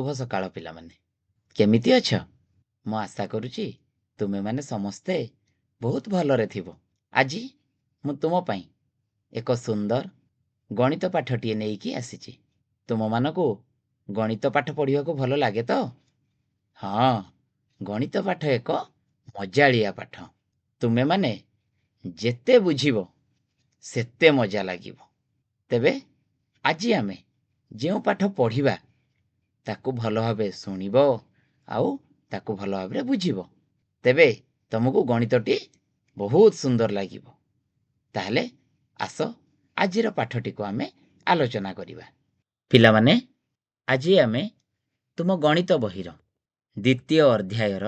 शुभ सकाळ पिलामाने केमिति अछ मु आशा करुची तुमे माने समस्ते बहुत भलरे थिबो। आज मु तुम पई एक सुंदर गणित पाठटिए नेइकी आसीची। तुम मानको गणित पाठ पढ़िया को भल लागे तो? हाँ, गणित पाठ एक मजालिया पाठ। तुमे माने जेते बुझिबो सेते मजा लागिबो। तेबे आज आमे जेउ पाठ पढ़िबा ताकू भल भावे शुणिबो आउ ताकू भल भावे बुझिबो। तेबे तुमको गणितटी बहुत सुंदर लागिबो। ताहले आस आजिर पाठटी को आमे आलोचना करिबा। पिला माने आज आमे तुम गणित बहिर द्वितीय अध्यायर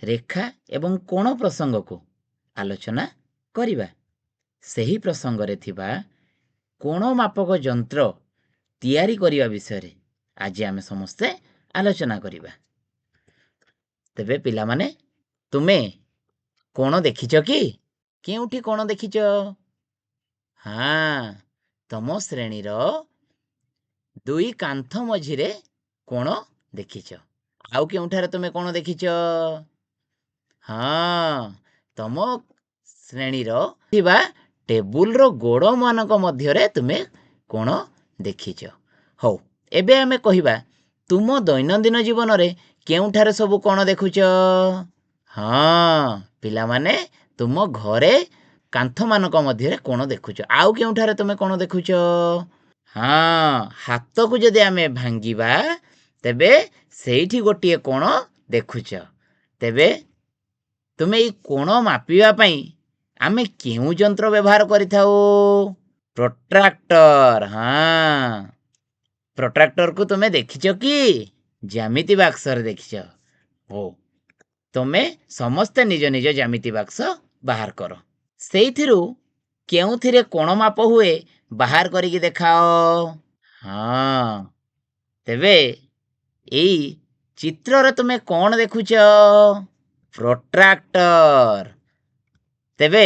रेखा एवं कोण प्रसंग को आलोचना करिबा। सही प्रसंग रे थिबा कोण मापक यंत्र तैयारी करिबा विषय रे आज आमे समस्ते आलोचना करिबा। तेबे पिला माने तुमे कोण देखिछ कि? केउठी कोण देखिछ? हाँ, तम श्रेणी रो दुई कांथ मझिरे कोण देखिछ। आउ केउठारे तुमे कोण देखिछ? हाँ, तम श्रेणी रो थिबा टेबुल रो गोड़ मानक मध्यरे तुमे कोण देखिछ। हौ एबे आमे कहिबा तुम दैनंदिन जीवन रे केउठारे सब कोण देखुछ? हाँ, पिला माने तुम घरे कांथ मानक मध्यरे कोण देखुछ। आउ केउठारे तुमे कोण देखुछ? हाँ, हाथ को जदि आमे भांगिबा तेबे सेठी गोटिए कोण देखुछ। तेबे तुमे ई कोण मापिबा पई आमे केउ यंत्र व्यवहार करिथाउ? प्रोट्रैक्टर। हाँ, प्रोट्रैक्टर को तुमे देखिछ कि? ज्यामिति बाक्स रे देखिछ। हो, तुमे समस्त निज निज ज्यामिति बाक्स बाहर करो। सेइथिरु केउथिरे कोण माप हुए बाहर करिकी देखाओ। हाँ, तेबे एई चित्र रे तुमे कोण देखुछ? प्रोट्रैक्टर। तेबे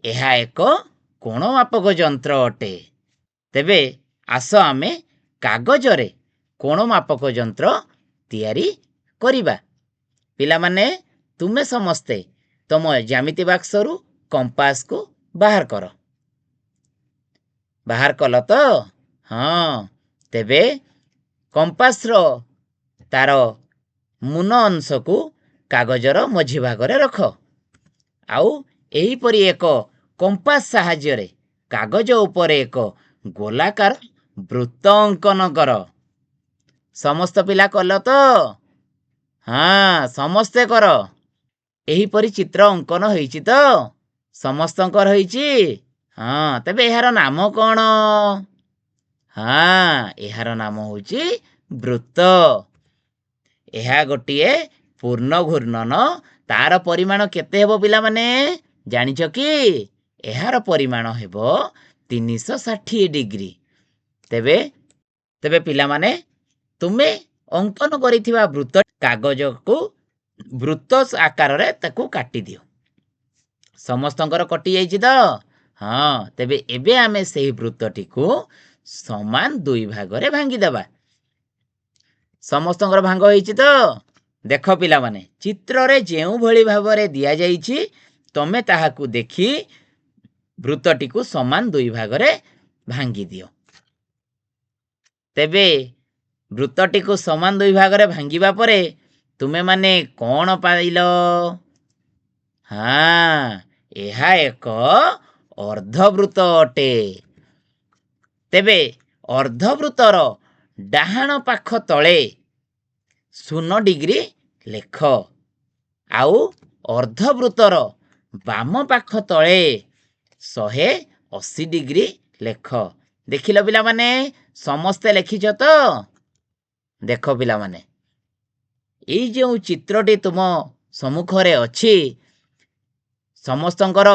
एहा एक कोण मापक यंत्र अटे। तेबे आस आमे कागज रे कोण मापक यंत्र तैयारी करिबा। पिला माने तुमे समस्ते तम ज्यामिति बाक्स रु कंपास को बाहर करो। बाहर कल तो? हाँ, तेबे कंपास रो तार मुन अंश को कागजर मझी भाग रे रख। आउ एही परी एक कंपास साहाय्य रे कागज ऊपर एक गोलाकार वृत्त अंकन कर। समस्त पिला कल तो? हाँ, समस्ते कर। एही परी चित्र अंकन होईची तो? समस्तंकर होईची? हाँ, तबे एहार नाम कोन? हाँ, एहार नाम होईची वृत्त। एहा गोटिए पूर्ण घूर्णन। तार परिमाण केते हेबो पिला माने जानिछ कि? एहार परिमाण हेबो 360 डिग्री। तेबे पिला माने तुमे अंकन करिथिबा वृत्त कागज को वृत्त आकार रे ताकू काटी दियो। समस्तंकर कटि जाइछि तो? हाँ, तेबे एबे आमे सेही वृत्तटी को समान दुई भाग रे भांगी देबा। समस्तंकर भांग होईछि तो? देखो पिला माने चित्र रे जेउ भली भाबरे दिया जाइछि तमे ताहाकू देखि वृत्तटी को समान दुई भाग रे भांगी दियो। तेबे वृत्तटी को समान दुई भाग रे भांगीबा परे तुमे माने कोन पाइलो? हाँ, एहा एक अर्धवृत्त अटे। तेबे अर्धवृत्तर डाहाण पाख तळे 0 डिग्री लेख। आउ अर्धवृत्तर बाम पाख तळे 180 डिग्री लेख। देखिलो पिला माने समस्ते लेखिछ तो? देखो पिला माने एई जो चित्रटी तुम सम्मुख रे अछि समस्तंकर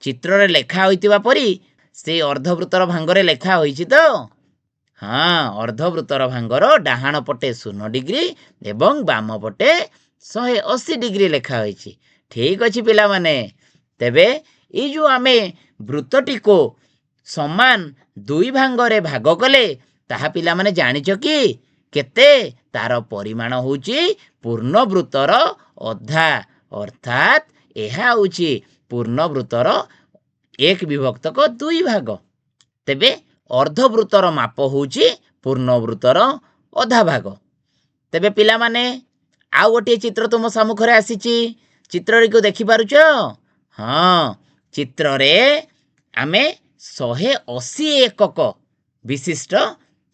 चित्र रे लेखा होइतिबा परी से अर्धवृत्तर भांगरे लेखा होइछि तो? हाँ, अर्धवृत्तर भांगर डाहाण पटे 0 डिग्री एवं बाम पटे 180 डिग्री लेखा होइछि। ठीक अछि पिला माने। तेबे ई जो आमे वृत्तटी को समान दुई भांगरे भाग कले ताहा पिला माने जानिछ कि କେତେ? ତାର ପରିମାଣ ହେଉଛି ପୂର୍ଣ୍ଣବୃତ୍ତର ଅଧା, ଅର୍ଥାତ୍ ଏହା ହେଉଛି ପୂର୍ଣ୍ଣବୃତ୍ତର 1/2 ଭାଗ। ତେବେ ଅର୍ଦ୍ଧବୃତ୍ତର ମାପ ହେଉଛି ପୂର୍ଣ୍ଣବୃତ୍ତର ଅଧା ଭାଗ। ତେବେ ପିଲାମାନେ ଆଉ ଗୋଟିଏ ଚିତ୍ର ତୁମ ସମ୍ମୁଖରେ ଆସିଛି, ଚିତ୍ରଟିକୁ ଦେଖିପାରୁଛ? ହଁ, ଚିତ୍ରରେ ଆମେ 180 ଏକକ ବିଶିଷ୍ଟ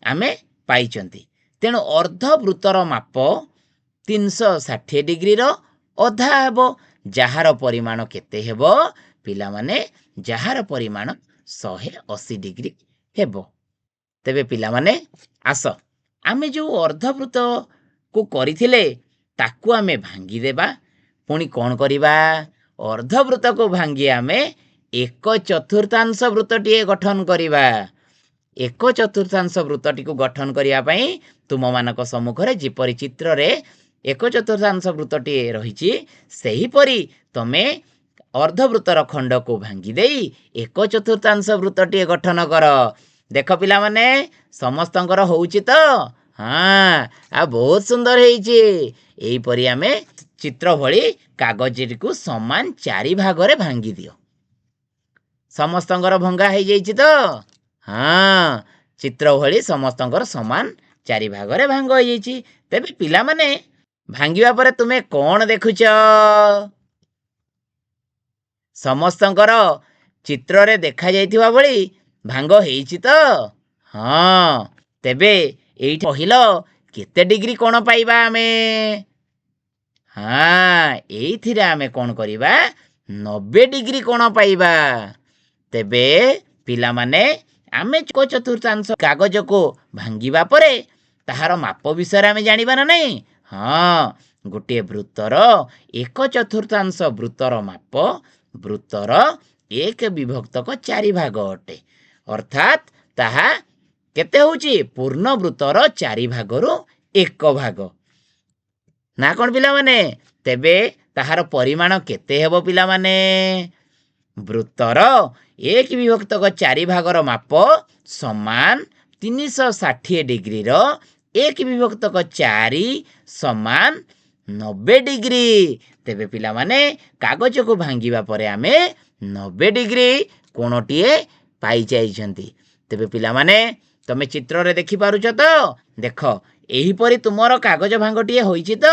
ଆମେ ପାଇଛନ୍ତି। ତେଣୁ ଅର୍ଦ୍ଧବୃତ୍ତର ମାପ 360 ଡିଗ୍ରୀର ଅଧା ହେବ, ଯାହାର ପରିମାଣ କେତେ ହେବ ପିଲାମାନେ? ଯାହାର ପରିମାଣ 180 ଡିଗ୍ରୀ ହେବ। ତେବେ ପିଲାମାନେ ଆସ, ଆମେ ଯେଉଁ ଅର୍ଦ୍ଧବୃତ୍ତକୁ କରିଥିଲେ ତାକୁ ଆମେ ଭାଙ୍ଗିଦେବା। ପୁଣି କ'ଣ କରିବା? ଅର୍ଦ୍ଧବୃତ୍ତକୁ ଭାଙ୍ଗି ଆମେ 1/4 ବୃତ୍ତଟିଏ ଗଠନ କରିବା। 1/4 ବୃତ୍ତଟିକୁ ଗଠନ କରିବା ପାଇଁ ତୁମମାନଙ୍କ ସମ୍ମୁଖରେ ଯେପରି ଚିତ୍ରରେ 1/4 ବୃତ୍ତଟିଏ ରହିଛି, ସେହିପରି ତମେ ଅର୍ଦ୍ଧବୃତ୍ତର ଖଣ୍ଡକୁ ଭାଙ୍ଗି ଦେଇ 1/4 ବୃତ୍ତଟିଏ ଗଠନ କର। ଦେଖ ପିଲାମାନେ, ସମସ୍ତଙ୍କର ହେଉଛି ତ? ହଁ, ଆଉ ବହୁତ ସୁନ୍ଦର ହେଇଛି। ଏହିପରି ଆମେ ଚିତ୍ର ଭଳି କାଗଜଟିକୁ ସମାନ 4 ଭାଗରେ ଭାଙ୍ଗି ଦିଅ। ସମସ୍ତଙ୍କର ଭଙ୍ଗା ହେଇଯାଇଛି ତ? ହଁ, ଚିତ୍ର ଭଳି ସମସ୍ତଙ୍କର ସମାନ 4 ଭାଗରେ ଭାଙ୍ଗ ହେଇଯାଇଛି। ତେବେ ପିଲାମାନେ, ଭାଙ୍ଗିବା ପରେ ତୁମେ କ'ଣ ଦେଖୁଛ? ସମସ୍ତଙ୍କର ଚିତ୍ରରେ ଦେଖାଯାଇଥିବା ଭଳି ଭାଙ୍ଗ ହେଇଛି ତ? ହଁ, ତେବେ ଏଇଠି କହିଲ କେତେ ଡିଗ୍ରୀ କୋଣ ପାଇବା ଆମେ? ହଁ, ଏଇଥିରେ ଆମେ କ'ଣ କରିବା? 90 ଡିଗ୍ରୀ କୋଣ ପାଇବା। ତେବେ ପିଲାମାନେ, ଆମେ 1/4 କାଗଜକୁ ଭାଙ୍ଗିବା ପରେ ତାହାର ମାପ ବିଷୟରେ ଆମେ ଜାଣିବା ନା ନାହିଁ? ହଁ, ଗୋଟିଏ ବୃତ୍ତର 1/4 ବୃତ୍ତର ମାପ ବୃତ୍ତର 1/4 ଭାଗ ଅଟେ, ଅର୍ଥାତ୍ ତାହା କେତେ ହେଉଛି? ପୂର୍ଣ୍ଣବୃତ୍ତର 4 ଭାଗରୁ 1 ଭାଗ। ନା କ'ଣ ପିଲାମାନେ? ତେବେ ତାହାର ପରିମାଣ କେତେ ହେବ ପିଲାମାନେ? ବୃତ୍ତର 1/4 ଭାଗର ମାପ ସମାନ 360 ଡିଗ୍ରୀର 1/4 ସମାନ 90 ଡିଗ୍ରୀ। ତେବେ ପିଲାମାନେ, କାଗଜକୁ ଭାଙ୍ଗିବା ପରେ ଆମେ 90 ଡିଗ୍ରୀ କୋଣଟିଏ ପାଇଯାଇଛନ୍ତି। ତେବେ ପିଲାମାନେ, ତମେ ଚିତ୍ରରେ ଦେଖିପାରୁଛ ତ? ଦେଖ, ଏହିପରି ତୁମର କାଗଜ ଭାଙ୍ଗଟିଏ ହୋଇଛି ତ?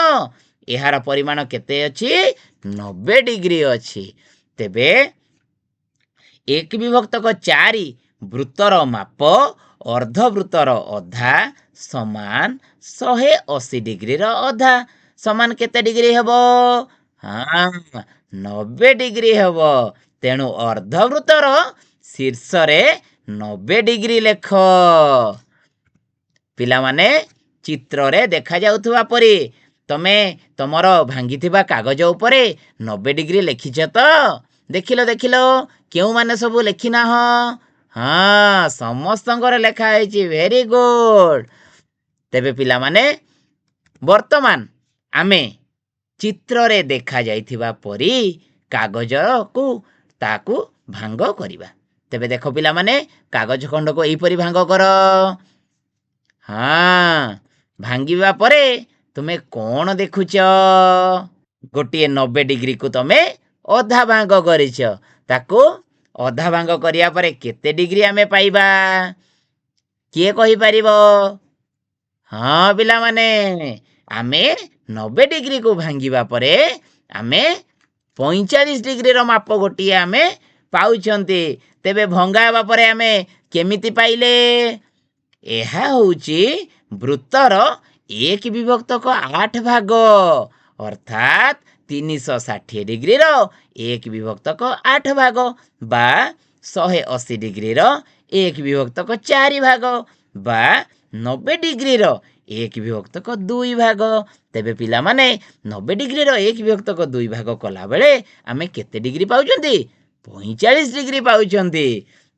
ଏହାର ପରିମାଣ କେତେ ଅଛି? 90 ଡିଗ୍ରୀ ଅଛି। ତେବେ 1/4 ବୃତ୍ତର ମାପ ଅର୍ଦ୍ଧବୃତ୍ତର ଅଧା ସମାନ 180 ଡିଗ୍ରୀର ଅଧା ସମାନ କେତେ ଡିଗ୍ରୀ ହେବ? ହଁ, 90 ଡିଗ୍ରୀ ହେବ। ତେଣୁ ଅର୍ଦ୍ଧବୃତ୍ତର ଶୀର୍ଷରେ 90 ଡିଗ୍ରୀ ଲେଖ। ପିଲାମାନେ, ଚିତ୍ରରେ ଦେଖାଯାଉଥିବା ପରି ତମେ ତମର ଭାଙ୍ଗିଥିବା କାଗଜ ଉପରେ 90 ଡିଗ୍ରୀ ଲେଖିଛ ତ? ଦେଖିଲ ଦେଖିଲ, କେଉଁମାନେ ସବୁ ଲେଖିନାହଁ? ହଁ, ସମସ୍ତଙ୍କର ଲେଖା ହେଇଛି। Very good. ତେବେ ପିଲାମାନେ, ବର୍ତ୍ତମାନ ଆମେ ଚିତ୍ରରେ ଦେଖାଯାଇଥିବା ପରି କାଗଜକୁ ତାକୁ ଭାଙ୍ଗ କରିବା। ତେବେ ଦେଖ ପିଲାମାନେ, କାଗଜ ଖଣ୍ଡକୁ ଏହିପରି ଭାଙ୍ଗ କର। ହଁ, ଭାଙ୍ଗିବା ପରେ ତୁମେ କ'ଣ ଦେଖୁଛ? ଗୋଟିଏ 90 ଡିଗ୍ରୀକୁ ତମେ ଅଧା ଭାଙ୍ଗ କରିଛ। ତାକୁ ଅଧା ଭାଙ୍ଗ କରିବା ପରେ କେତେ ଡିଗ୍ରୀ ଆମେ ପାଇବା? କିଏ କହିପାରିବ? ହଁ ପିଲାମାନେ, ଆମେ 90 ଡିଗ୍ରୀକୁ ଭାଙ୍ଗିବା ପରେ ଆମେ 45 ଡିଗ୍ରୀର ମାପ ଗୋଟିଏ ଆମେ ପାଉଛନ୍ତି। ତେବେ ଭଙ୍ଗା ହେବା ପରେ ଆମେ କେମିତି ପାଇଲେ? ଏହା ହେଉଛି ବୃତ୍ତର 1/8 ଭାଗ, ଅର୍ଥାତ୍ 360 ଡିଗ୍ରୀର 1/8 ଭାଗ ବା 180 ଡିଗ୍ରୀର 1/4 ଭାଗ ବା 90 ଡିଗ୍ରୀର 1/2 ଭାଗ। ତେବେ ପିଲାମାନେ, 90 ଡିଗ୍ରୀର 1/2 ଭାଗ କଲାବେଳେ ଆମେ କେତେ ଡିଗ୍ରୀ ପାଉଛନ୍ତି? 45 ଡିଗ୍ରୀ ପାଉଛନ୍ତି।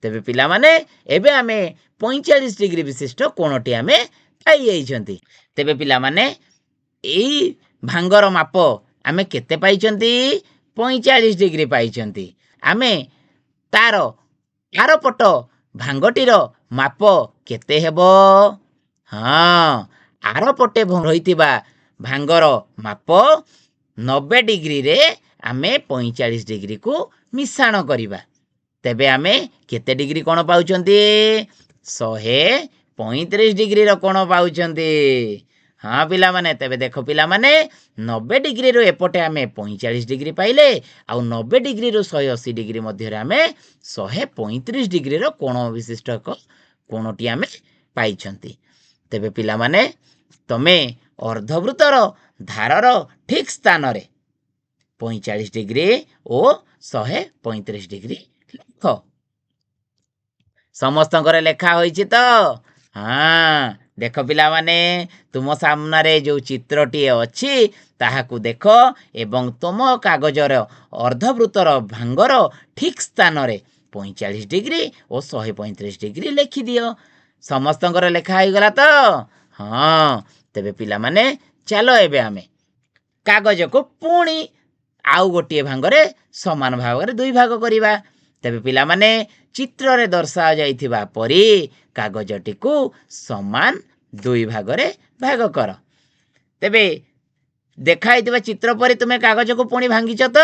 ତେବେ ପିଲାମାନେ, ଏବେ ଆମେ 45 ଡିଗ୍ରୀ ବିଶିଷ୍ଟ କୋଣଟି ଆମେ ପାଇଯାଇଛନ୍ତି। ତେବେ ପିଲାମାନେ, ଏଇ ଭାଙ୍ଗର ମାପ ଆମେ କେତେ ପାଇଛନ୍ତି? 45 ଡିଗ୍ରୀ ପାଇଛନ୍ତି। ଆମେ ତାର ଆରପଟ ଭାଙ୍ଗଟିର ମାପ କେତେ ହେବ? ହଁ, ଆରପଟେ ରହିଥିବା ଭାଙ୍ଗର ମାପ 90 ଡିଗ୍ରୀରେ ଆମେ 45 ଡିଗ୍ରୀକୁ ମିଶାଣ କରିବା। ତେବେ ଆମେ କେତେ ଡିଗ୍ରୀ କୋଣ ପାଉଛନ୍ତି? 135 ଡିଗ୍ରୀର କୋଣ ପାଉଛନ୍ତି। ହଁ ପିଲାମାନେ, ତେବେ ଦେଖ ପିଲାମାନେ, 90 ଡିଗ୍ରୀରୁ ଏପଟେ ଆମେ 45 ଡିଗ୍ରୀ ପାଇଲେ, ଆଉ 90 ଡିଗ୍ରୀରୁ 180 ଡିଗ୍ରୀ ମଧ୍ୟରେ ଆମେ 135 ଡିଗ୍ରୀର କୋଣ ବିଶିଷ୍ଟ ଏକ କୋଣଟି ଆମେ ପାଇଛନ୍ତି। ତେବେ ପିଲାମାନେ, ତମେ ଅର୍ଦ୍ଧବୃତ୍ତର ଧାରର ଠିକ୍ ସ୍ଥାନରେ 45 ଡିଗ୍ରୀ ଓ 135 ଡିଗ୍ରୀ ଲେଖ। ସମସ୍ତଙ୍କର ଲେଖା ହୋଇଛି ତ? ହଁ, ଦେଖ ପିଲାମାନେ, ତୁମ ସାମ୍ନାରେ ଯେଉଁ ଚିତ୍ରଟିଏ ଅଛି ତାହାକୁ ଦେଖ ଏବଂ ତୁମ କାଗଜର ଅର୍ଦ୍ଧବୃତ୍ତର ଭାଙ୍ଗର ଠିକ୍ ସ୍ଥାନରେ 45 ଡିଗ୍ରୀ ଓ 135 ଡିଗ୍ରୀ ଲେଖିଦିଅ। ସମସ୍ତଙ୍କର ଲେଖା ହୋଇଗଲା ତ? ହଁ, ତେବେ ପିଲାମାନେ, ଚାଲ ଏବେ ଆମେ କାଗଜକୁ ପୁଣି ଆଉ ଗୋଟିଏ ଭାଙ୍ଗରେ ସମାନ ଭାବରେ 2 ଭାଗ କରିବା। ତେବେ ପିଲାମାନେ, ଚିତ୍ରରେ ଦର୍ଶାଯାଇଥିବା ପରି କାଗଜଟିକୁ ସମାନ 2 ଭାଗରେ ଭାଗ କର। ତେବେ ଦେଖାଯାଇଥିବା ଚିତ୍ର ପରି ତୁମେ କାଗଜକୁ ପୁଣି ଭାଙ୍ଗିଛ ତ?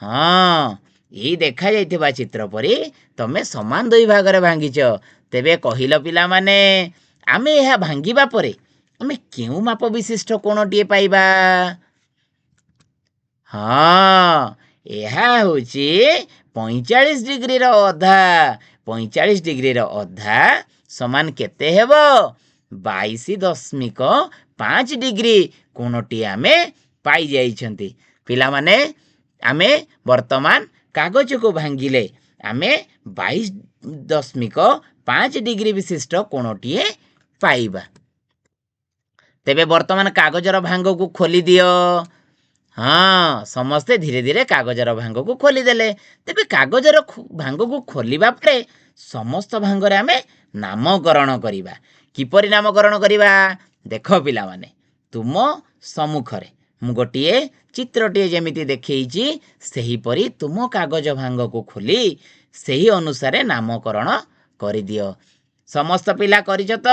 ହଁ, ଏଇ ଦେଖାଯାଇଥିବା ଚିତ୍ର ପରି ତମେ ସମାନ 2 ଭାଗରେ ଭାଙ୍ଗିଛ। ତେବେ କହିଲ ପିଲାମାନେ, ଆମେ ଏହା ଭାଙ୍ଗିବା ପରେ ଆମେ କେଉଁ ମାପ ବିଶିଷ୍ଟ କୋଣଟିଏ ପାଇବା? ହଁ, ଏହା ହେଉଛି 45 ଡିଗ୍ରୀର ଅଧା। 45 ଡିଗ୍ରୀର ଅଧା ସମାନ କେତେ ହେବ? 22.5 ଡିଗ୍ରୀ କୋଣଟି ଆମେ ପାଇଯାଇଛନ୍ତି। ପିଲାମାନେ, ଆମେ ବର୍ତ୍ତମାନ କାଗଜକୁ ଭାଙ୍ଗିଲେ ଆମେ 22.5 ଡିଗ୍ରୀ ବିଶିଷ୍ଟ କୋଣଟିଏ ପାଇବା। ତେବେ ବର୍ତ୍ତମାନ କାଗଜର ଭାଙ୍ଗକୁ ଖୋଲିଦିଅ। ହଁ, ସମସ୍ତେ ଧୀରେ ଧୀରେ କାଗଜର ଭାଙ୍ଗକୁ ଖୋଲିଦେଲେ। ତେବେ କାଗଜର ଭାଙ୍ଗକୁ ଖୋଲିବା ପରେ ସମସ୍ତ ଭାଙ୍ଗରେ ଆମେ ନାମକରଣ କରିବା। କିପରି ନାମକରଣ କରିବା? ଦେଖ ପିଲାମାନେ, ତୁମ ସମ୍ମୁଖରେ ମୁଁ ଗୋଟିଏ ଚିତ୍ରଟିଏ ଯେମିତି ଦେଖେଇଛି ସେହିପରି ତୁମ କାଗଜ ଭାଙ୍ଗକୁ ଖୋଲି ସେହି ଅନୁସାରେ ନାମକରଣ କରିଦିଅ। ସମସ୍ତ ପିଲା କରିଛ ତ?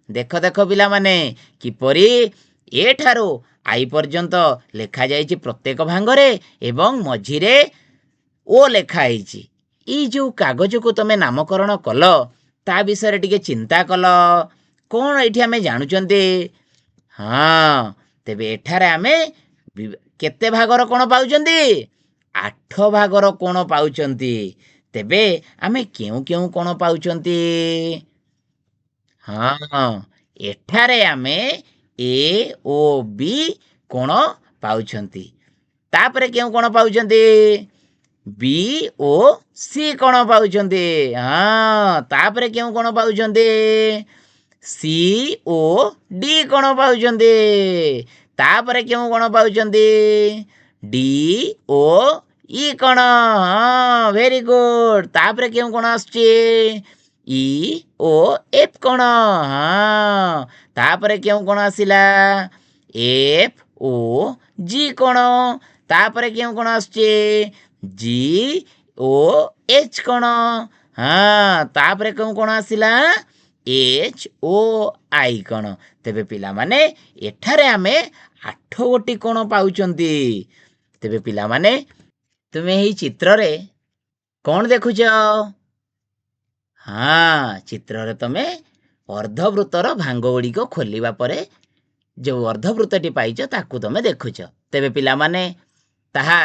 ଦେଖ ଦେଖ ପିଲାମାନେ, କିପରି ଏଠାରୁ ଆଇ ପର୍ଯ୍ୟନ୍ତ ଲେଖାଯାଇଛି ପ୍ରତ୍ୟେକ ଭାଙ୍ଗରେ ଏବଂ ମଝିରେ ଓ ଲେଖା ହେଇଛି। ଏଇ ଯେଉଁ କାଗଜକୁ ତମେ ନାମକରଣ କଲ ତା ବିଷୟରେ ଟିକେ ଚିନ୍ତା କଲ। କ'ଣ ଏଠି ଆମେ ଜାଣୁଛନ୍ତି? ହଁ, ତେବେ ଏଠାରେ ଆମେ କେତେ ଭାଗର କୋଣ ପାଉଛନ୍ତି? 8 ଭାଗର କୋଣ ପାଉଛନ୍ତି। ତେବେ ଆମେ କେଉଁ କେଉଁ କୋଣ ପାଉଛନ୍ତି? ହଁ, ଏଠାରେ ଆମେ ଏ ଓ ବି କୋଣ ପାଉଛନ୍ତି। ତାପରେ କେଉଁ କୋଣ ପାଉଛନ୍ତି? ବି ଓ ସି କୋଣ ପାଉଛନ୍ତି। ହଁ, ତାପରେ କେଉଁ କୋଣ ପାଉଛନ୍ତି? ସି ଓ ଡି କୋଣ ପାଉଛନ୍ତି। ତାପରେ କେଉଁ କୋଣ ପାଉଛନ୍ତି? ଡି ଓ ଇ କୋଣ। ହଁ, ଭେରି ଗୁଡ୍। ତାପରେ କେଉଁ କୋଣ ଆସୁଛି? ଇ ଓ ଏଫ୍ କୋଣ। ହଁ, ତାପରେ କେଉଁ କୋଣ ଆସିଲା? ଏଫ୍ ଓ ଜି କୋଣ। ତାପରେ କେଉଁ କୋଣ ଆସୁଛି? ଜି ଓ ଏଚ୍ କୋଣ। ହଁ, ତାପରେ କେଉଁ କୋଣ ଆସିଲା? ଏଚ୍ ଓ ଆଇ କୋଣ। ତେବେ ପିଲାମାନେ, ଏଠାରେ ଆମେ 8 ଗୋଟି କୋଣ ପାଉଛନ୍ତି। ତେବେ ପିଲାମାନେ, ତୁମେ ଏହି ଚିତ୍ରରେ କ'ଣ ଦେଖୁଛ? ହଁ, ଚିତ୍ରରେ ତମେ ଅର୍ଦ୍ଧବୃତ୍ତର ଭାଙ୍ଗ ଗୁଡ଼ିକ ଖୋଲିବା ପରେ ଯେଉଁ ଅର୍ଦ୍ଧବୃତ୍ତଟି ପାଇଛ ତାକୁ ତମେ ଦେଖୁଛ। ତେବେ ପିଲାମାନେ, ତାହା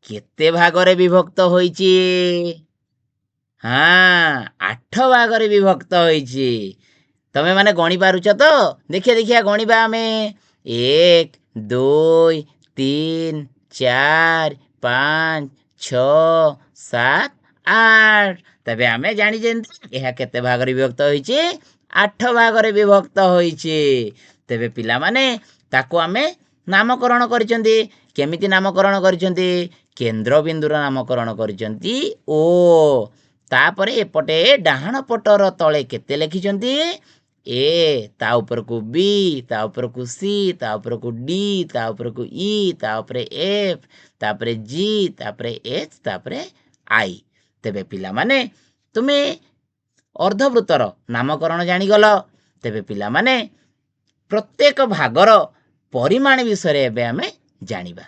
କେତେ ଭାଗରେ ବିଭକ୍ତ ହୋଇଛି? ହଁ, 8 ଭାଗରେ ବିଭକ୍ତ ହୋଇଛି। ତମେ ମାନେ ଗଣି ପାରୁଛ ତ? ଦେଖିଆ ଗଣିବା ଆମେ। 1 2 3 4 5 6 7 8। ତେବେ ଆମେ ଜାଣିଛନ୍ତି ଏହା କେତେ ଭାଗରେ ବିଭକ୍ତ ହୋଇଛି? 8 ଭାଗରେ ବିଭକ୍ତ ହୋଇଛି। ତେବେ ପିଲାମାନେ, ତାକୁ ଆମେ ନାମକରଣ କରିଛନ୍ତି। କେମିତି ନାମକରଣ କରିଛନ୍ତି? କେନ୍ଦ୍ରବିନ୍ଦୁର ନାମକରଣ କରିଛନ୍ତି ଓ। ତାପରେ ଏପଟେ ଡାହାଣ ପଟର ତଳେ କେତେ ଲେଖିଛନ୍ତି? ଏ, ତା ଉପରକୁ ବି, ତା ଉପରକୁ ସି, ତା ଉପରକୁ ଡି, ତା ଉପରକୁ ଇ, ତା ଉପରେ ଏଫ୍, ତାପରେ ଜି, ତାପରେ ଏଚ୍, ତାପରେ ଆଇ। ତେବେ ପିଲାମାନେ, ତୁମେ ଅର୍ଦ୍ଧବୃତ୍ତର ନାମକରଣ ଜାଣିଗଲ। ତେବେ ପିଲାମାନେ, ପ୍ରତ୍ୟେକ ଭାଗର ପରିମାଣ ବିଷୟରେ ଏବେ ଆମେ ଜାଣିବା।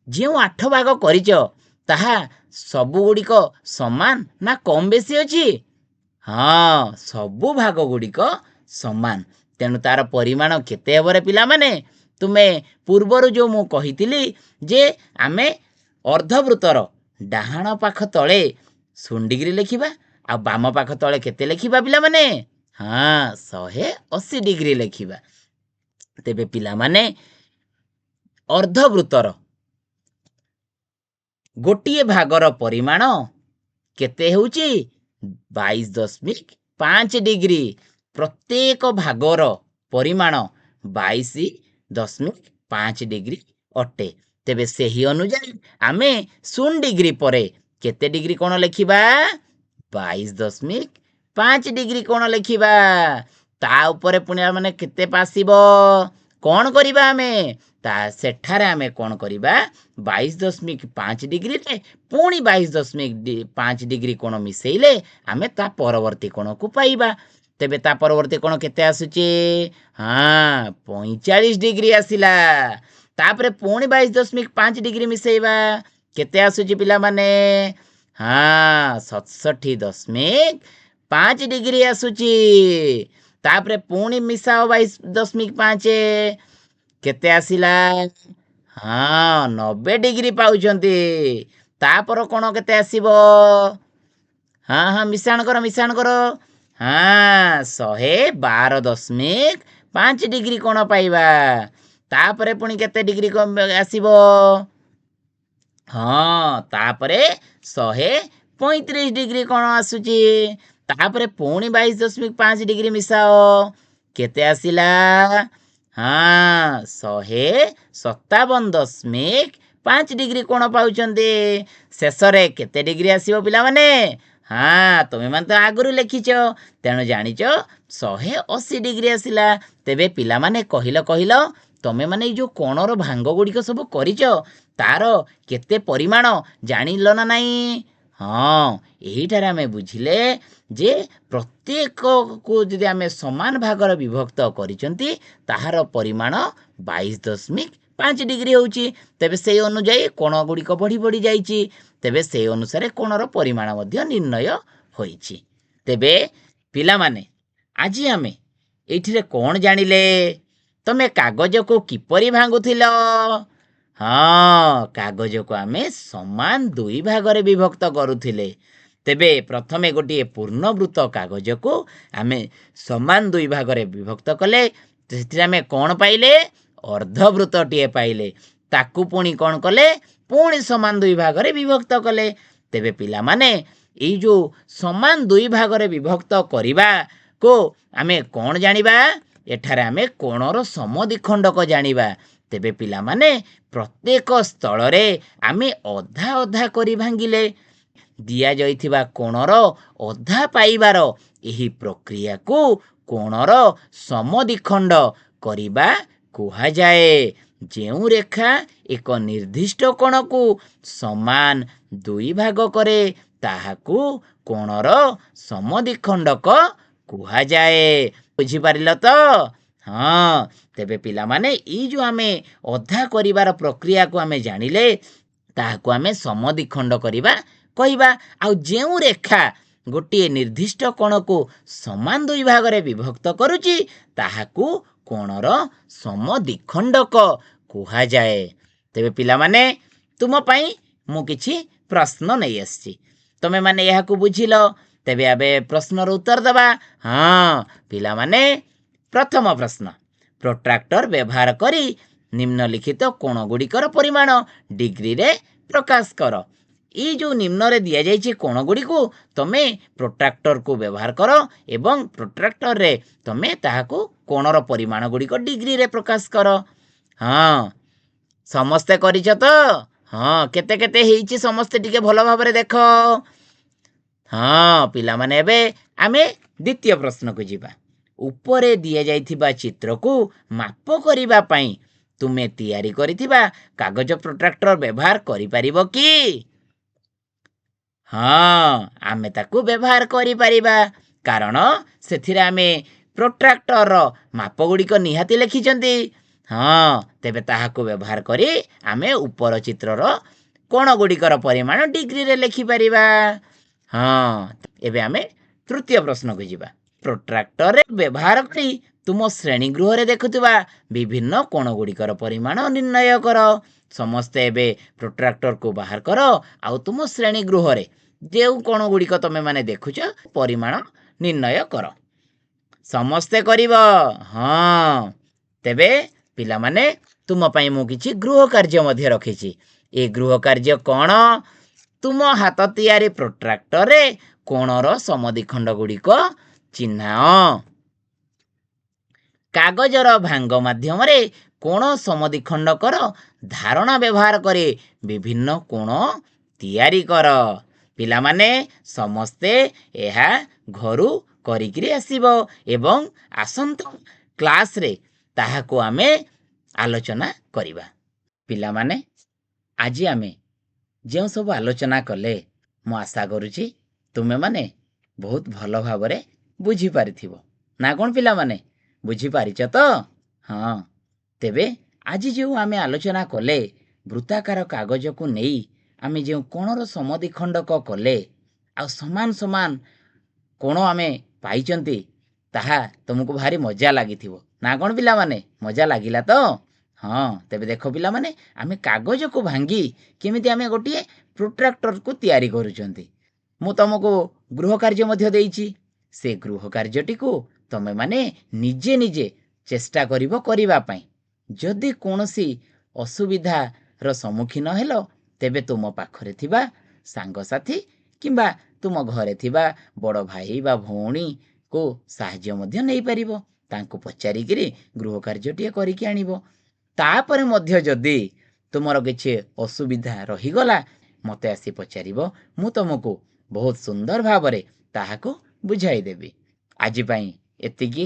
ଯେଉଁ 8 ଭାଗ କରିଛ ତାହା ସବୁଗୁଡ଼ିକ ସମାନ ନା କମ୍ ବେଶୀ ଅଛି? ହଁ, ସବୁ ଭାଗ ଗୁଡ଼ିକ ସମାନ। ତେଣୁ ତାର ପରିମାଣ କେତେ ହେବ ରେ ପିଲାମାନେ? ତୁମେ ପୂର୍ବରୁ ଯେଉଁ ମୁଁ କହିଥିଲି ଯେ ଆମେ ଅର୍ଦ୍ଧବୃତ୍ତର ଡାହାଣ ପାଖ ତଳେ 0 ଡିଗ୍ରୀ ଲେଖିବା ଆଉ ବାମ ପାଖ ତଳେ କେତେ ଲେଖିବା ପିଲାମାନେ? ହଁ, 180 ଡିଗ୍ରୀ ଲେଖିବା। ତେବେ ପିଲାମାନେ ଅର୍ଦ୍ଧବୃତ୍ତର ଗୋଟିଏ ଭାଗର ପରିମାଣ କେତେ ହେଉଛି? 22.5 ଡିଗ୍ରୀ। ପ୍ରତ୍ୟେକ ଭାଗର ପରିମାଣ 22.5 ଡିଗ୍ରୀ ଅଟେ। ତେବେ ସେହି ଅନୁଯାୟୀ ଆମେ 0 ଡିଗ୍ରୀ ପରେ କେତେ ଡିଗ୍ରୀ କୋଣ ଲେଖିବା? 22.5 ଡିଗ୍ରୀ କୋଣ ଲେଖିବା। ତା ଉପରେ ପୁଣି ମାନେ କେତେ ଆସିବ? କ'ଣ କରିବା ଆମେ? ସେଠାରେ ଆମେ କ'ଣ କରିବା? 22.5 ଡିଗ୍ରୀରେ ପୁଣି 22.5 ଡିଗ୍ରୀ କୋଣ ମିଶାଇଲେ ଆମେ ତା ପରବର୍ତ୍ତୀ କୋଣକୁ ପାଇବା। ତେବେ ତା ପରବର୍ତ୍ତୀ କୋଣ କେତେ ଆସୁଛି? ହଁ, 45 ଡିଗ୍ରୀ ଆସିଲା। ତାପରେ ପୁଣି 22.5 ଡିଗ୍ରୀ ମିଶାଇବା। କେତେ ଆସୁଛି ପିଲାମାନେ? ହଁ, 67.5 ଡିଗ୍ରୀ ଆସୁଛି। ତାପରେ ପୁଣି ମିଶାଅ 22.5। କେତେ ଆସିଲା? ହଁ, 90 ଡିଗ୍ରୀ ପାଉଛନ୍ତି। ତାପରେ କ'ଣ କେତେ ଆସିବ? ହଁ, ମିଶାଣ କର। ହଁ, 112.5 ଡିଗ୍ରୀ କୋଣ ପାଇବା। ତାପରେ ପୁଣି କେତେ ଡିଗ୍ରୀ ଆସିବ? ହଁ, ତାପରେ 135 ଡିଗ୍ରୀ କୋଣ ଆସୁଛି। ତାପରେ ପୁଣି 22.5 ଡିଗ୍ରୀ ମିଶାଅ। କେତେ ଆସିଲା? ହଁ, 157.5 ଡିଗ୍ରୀ କୋଣ ପାଉଛନ୍ତି। ଶେଷରେ କେତେ ଡିଗ୍ରୀ ଆସିବ ପିଲାମାନେ? ହଁ, ତୁମେମାନେ ତ ଆଗରୁ ଲେଖିଛ, ତେଣୁ ଜାଣିଛ 180 ଡିଗ୍ରୀ ଆସିଲା। ତେବେ ପିଲାମାନେ କହିଲ ତମେମାନେ ଏଇ ଯେଉଁ କୋଣର ଭାଙ୍ଗ ଗୁଡ଼ିକ ସବୁ କରିଛ ତାର କେତେ ପରିମାଣ ଜାଣିଲ ନା ନାହିଁ? ହଁ, ଏହିଠାରେ ଆମେ ବୁଝିଲେ ଯେ ପ୍ରତ୍ୟେକକୁ ଯଦି ଆମେ ସମାନ ଭାଗରେ ବିଭକ୍ତ କରିଛନ୍ତି ତାହାର ପରିମାଣ 22.5 ଡିଗ୍ରୀ ହେଉଛି। ତେବେ ସେହି ଅନୁଯାୟୀ କୋଣ ଗୁଡ଼ିକ ବଢ଼ି ଯାଇଛି। ତେବେ ସେହି ଅନୁସାରେ କୋଣର ପରିମାଣ ମଧ୍ୟ ନିର୍ଣ୍ଣୟ ହୋଇଛି। ତେବେ ପିଲାମାନେ ଆଜି ଆମେ ଏଇଥିରେ କ'ଣ ଜାଣିଲେ? ତମେ କାଗଜକୁ କିପରି ଭାଙ୍ଗୁଥିଲ? ହଁ, କାଗଜକୁ ଆମେ ସମାନ 2 ଭାଗରେ ବିଭକ୍ତ କରୁଥିଲେ। ତେବେ ପ୍ରଥମେ ଗୋଟିଏ ପୂର୍ଣ୍ଣବୃତ୍ତ କାଗଜକୁ ଆମେ ସମାନ 2 ଭାଗରେ ବିଭକ୍ତ କଲେ। ସେଥିରେ ଆମେ କ'ଣ ପାଇଲେ? ଅର୍ଦ୍ଧବୃତ୍ତଟିଏ ପାଇଲେ। ତାକୁ ପୁଣି କ'ଣ କଲେ? ପୁଣି ସମାନ 2 ଭାଗରେ ବିଭକ୍ତ କଲେ। ତେବେ ପିଲାମାନେ ଏଇ ଯେଉଁ ସମାନ 2 ଭାଗରେ ବିଭକ୍ତ କରିବାକୁ ଆମେ କ'ଣ ଜାଣିବା? ଏଠାରେ ଆମେ କୋଣର ସମଦ୍ୱିଖଣ୍ଡକ ଜାଣିବା। ତେବେ ପିଲାମାନେ ପ୍ରତ୍ୟେକ ସ୍ଥଳରେ ଆମେ ଅଧା କରି ଭାଙ୍ଗିଲେ ଦିଆଯାଇଥିବା କୋଣର ଅଧା ପାଇବାର ଏହି ପ୍ରକ୍ରିୟାକୁ କୋଣର ସମଦ୍ୱିଖଣ୍ଡ କରିବା କୁହାଯାଏ। ଯେଉଁ ରେଖା ଏକ ନିର୍ଦ୍ଦିଷ୍ଟ କୋଣକୁ ସମାନ 2 ଭାଗ କରେ ତାହାକୁ କୋଣର ସମଦ୍ୱିଖଣ୍ଡକ କୁହାଯାଏ। ବୁଝିପାରିଲ ତ? ହଁ, ତେବେ ପିଲାମାନେ ଏଇ ଯେଉଁ ଆମେ ଅଧା କରିବାର ପ୍ରକ୍ରିୟାକୁ ଆମେ ଜାଣିଲେ ତାହାକୁ ଆମେ ସମଦ୍ୱିଖଣ୍ଡ କରିବା କହିବା। ଆଉ ଯେଉଁ ରେଖା ଗୋଟିଏ ନିର୍ଦ୍ଦିଷ୍ଟ କୋଣକୁ ସମାନ 2 ଭାଗରେ ବିଭକ୍ତ କରୁଛି ତାହାକୁ କୋଣର ସମଦ୍ୱିଖଣ୍ଡକ କୁହାଯାଏ। ତେବେ ପିଲାମାନେ ତୁମ ପାଇଁ ମୁଁ କିଛି ପ୍ରଶ୍ନ ନେଇ ଆସିଛି। ତମେମାନେ ଏହାକୁ ବୁଝିଲ। ତେବେ ଏବେ ପ୍ରଶ୍ନର ଉତ୍ତର ଦେବା। ହଁ ପିଲାମାନେ, ପ୍ରଥମ ପ୍ରଶ୍ନ, ପ୍ରୋଟ୍ରାକ୍ଟର ବ୍ୟବହାର କରି ନିମ୍ନଲିଖିତ କୋଣ ଗୁଡ଼ିକର ପରିମାଣ ଡିଗ୍ରୀରେ ପ୍ରକାଶ କର। ଏଇ ଯେଉଁ ନିମ୍ନରେ ଦିଆଯାଇଛି କୋଣ ଗୁଡ଼ିକୁ ତମେ ପ୍ରୋଟ୍ରାକ୍ଟରକୁ ବ୍ୟବହାର କର ଏବଂ ପ୍ରୋଟ୍ରାକ୍ଟରରେ ତମେ ତାହାକୁ କୋଣର ପରିମାଣ ଗୁଡ଼ିକ ଡିଗ୍ରୀରେ ପ୍ରକାଶ କର। ହଁ, ସମସ୍ତେ କରିଛ ତ? ହଁ, କେତେ ହେଇଛି ସମସ୍ତେ ଟିକେ ଭଲ ଭାବରେ ଦେଖ। ହଁ ପିଲାମାନେ, ଏବେ ଆମେ ଦ୍ୱିତୀୟ ପ୍ରଶ୍ନକୁ ଯିବା। ଉପରେ ଦିଆଯାଇଥିବା ଚିତ୍ରକୁ ମାପ କରିବା ପାଇଁ ତୁମେ ତିଆରି କରିଥିବା କାଗଜ ପ୍ରୋଟ୍ରାକ୍ଟର ବ୍ୟବହାର କରିପାରିବ କି? ହଁ, ଆମେ ତାକୁ ବ୍ୟବହାର କରିପାରିବା, କାରଣ ସେଥିରେ ଆମେ ପ୍ରୋଟ୍ରାକ୍ଟରର ମାପଗୁଡ଼ିକ ନିହାତି ଲେଖିଛନ୍ତି। ହଁ, ତେବେ ତାହାକୁ ବ୍ୟବହାର କରି ଆମେ ଉପର ଚିତ୍ରର କୋଣଗୁଡ଼ିକର ପରିମାଣ ଡିଗ୍ରୀରେ ଲେଖିପାରିବା। ହଁ, ଏବେ ଆମେ ତୃତୀୟ ପ୍ରଶ୍ନକୁ ଯିବା। ପ୍ରୋଟ୍ରାକ୍ଟରରେ ବ୍ୟବହାର କରି ତୁମ ଶ୍ରେଣୀଗୃହରେ ଦେଖୁଥିବା ବିଭିନ୍ନ କୋଣଗୁଡ଼ିକର ପରିମାଣ ନିର୍ଣ୍ଣୟ କର। ସମସ୍ତେ ଏବେ ପ୍ରୋଟ୍ରାକ୍ଟରକୁ ବାହାର କର ଆଉ ତୁମ ଶ୍ରେଣୀଗୃହରେ ଯେଉଁ କୋଣଗୁଡ଼ିକ ତମେମାନେ ଦେଖୁଛ ପରିମାଣ ନିର୍ଣ୍ଣୟ କର। ସମସ୍ତେ କରିବ। ହଁ, ତେବେ ପିଲାମାନେ ତୁମ ପାଇଁ ମୁଁ କିଛି ଗୃହ କାର୍ଯ୍ୟ ମଧ୍ୟ ରଖିଛି। ଏ ଗୃହ କାର୍ଯ୍ୟ କ'ଣ? ତୁମ ହାତ ତିଆରି ପ୍ରୋଟ୍ରାକ୍ଟରରେ କୋଣର ସମଦ୍ୱିଖଣ୍ଡଗୁଡ଼ିକ ଚିହ୍ନାଅ। କାଗଜର ଭାଙ୍ଗ ମାଧ୍ୟମରେ କୋଣ ସମଦ୍ୱିଖଣ୍ଡକର ଧାରଣା ବ୍ୟବହାର କରି ବିଭିନ୍ନ କୋଣ ତିଆରି କର। ପିଲାମାନେ ସମସ୍ତେ ଏହା ଘରୁ କରିକିରି ଆସିବ ଏବଂ ଆସନ୍ତା କ୍ଲାସରେ ତାହାକୁ ଆମେ ଆଲୋଚନା କରିବା। ପିଲାମାନେ ଆଜି ଆମେ ଯେଉଁ ସବୁ ଆଲୋଚନା କଲେ ମୁଁ ଆଶା କରୁଛି ତୁମେମାନେ ବହୁତ ଭଲ ଭାବରେ ବୁଝିପାରିଥିବ ନା କ'ଣ ପିଲାମାନେ? ବୁଝିପାରିଛ ତ? ହଁ, ତେବେ ଆଜି ଯେଉଁ ଆମେ ଆଲୋଚନା କଲେ ବୃତ୍ତାକାର କାଗଜକୁ ନେଇ ଆମେ ଯେଉଁ କୋଣର ସମଦ୍ୱିଖଣ୍ଡକ କଲେ ଆଉ ସମାନ ସମାନ କୋଣ ଆମେ ପାଇଛନ୍ତି ତାହା ତୁମକୁ ଭାରି ମଜା ଲାଗିଥିବ ନା କ'ଣ ପିଲାମାନେ? ମଜା ଲାଗିଲା ତ? ହଁ, ତେବେ ଦେଖ ପିଲାମାନେ ଆମେ କାଗଜକୁ ଭାଙ୍ଗି କେମିତି ଆମେ ଗୋଟିଏ ପ୍ରୋଟ୍ରାକ୍ଟରକୁ ତିଆରି କରୁଛନ୍ତି। ମୁଁ ତୁମକୁ ଗୃହ କାର୍ଯ୍ୟ ମଧ୍ୟ ଦେଇଛି। ସେ ଗୃହ କାର୍ଯ୍ୟଟିକୁ ତମେମାନେ ନିଜେ ନିଜେ ଚେଷ୍ଟା କରିବ କରିବା ପାଇଁ। ଯଦି କୌଣସି ଅସୁବିଧାର ସମ୍ମୁଖୀନ ହେଲ ତେବେ ତୁମ ପାଖରେ ଥିବା ସାଙ୍ଗସାଥି କିମ୍ବା ତୁମ ଘରେ ଥିବା ବଡ଼ ଭାଇ ବା ଭଉଣୀକୁ ସାହାଯ୍ୟ ମଧ୍ୟ ନେଇପାରିବ। ତାଙ୍କୁ ପଚାରିକିରି ଗୃହ କାର୍ଯ୍ୟଟିଏ କରିକି ଆଣିବ। ତାପରେ ମଧ୍ୟ ଯଦି ତୁମର କିଛି ଅସୁବିଧା ରହିଗଲା ମୋତେ ଆସି ପଚାରିବ। ମୁଁ ତୁମକୁ ବହୁତ ସୁନ୍ଦର ଭାବରେ ତାହାକୁ ବୁଝାଇଦେବି। ଆଜି ପାଇଁ ଏତିକି।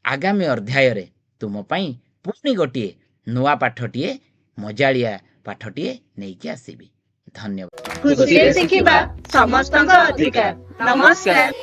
ଆଗାମୀ ଅଧ୍ୟାୟରେ ତୁମ ପାଇଁ ପୁଣି ଗୋଟିଏ ନୂଆ ପାଠଟିଏ ମଜାଳିଆ ପାଠଟିଏ ନେଇକି ଆସିବି। ଧନ୍ୟବାଦ। ଖୁସିରେ ଶିଖିବା ସମସ୍ତଙ୍କ ଅଧିକାର। ନମସ୍କାର।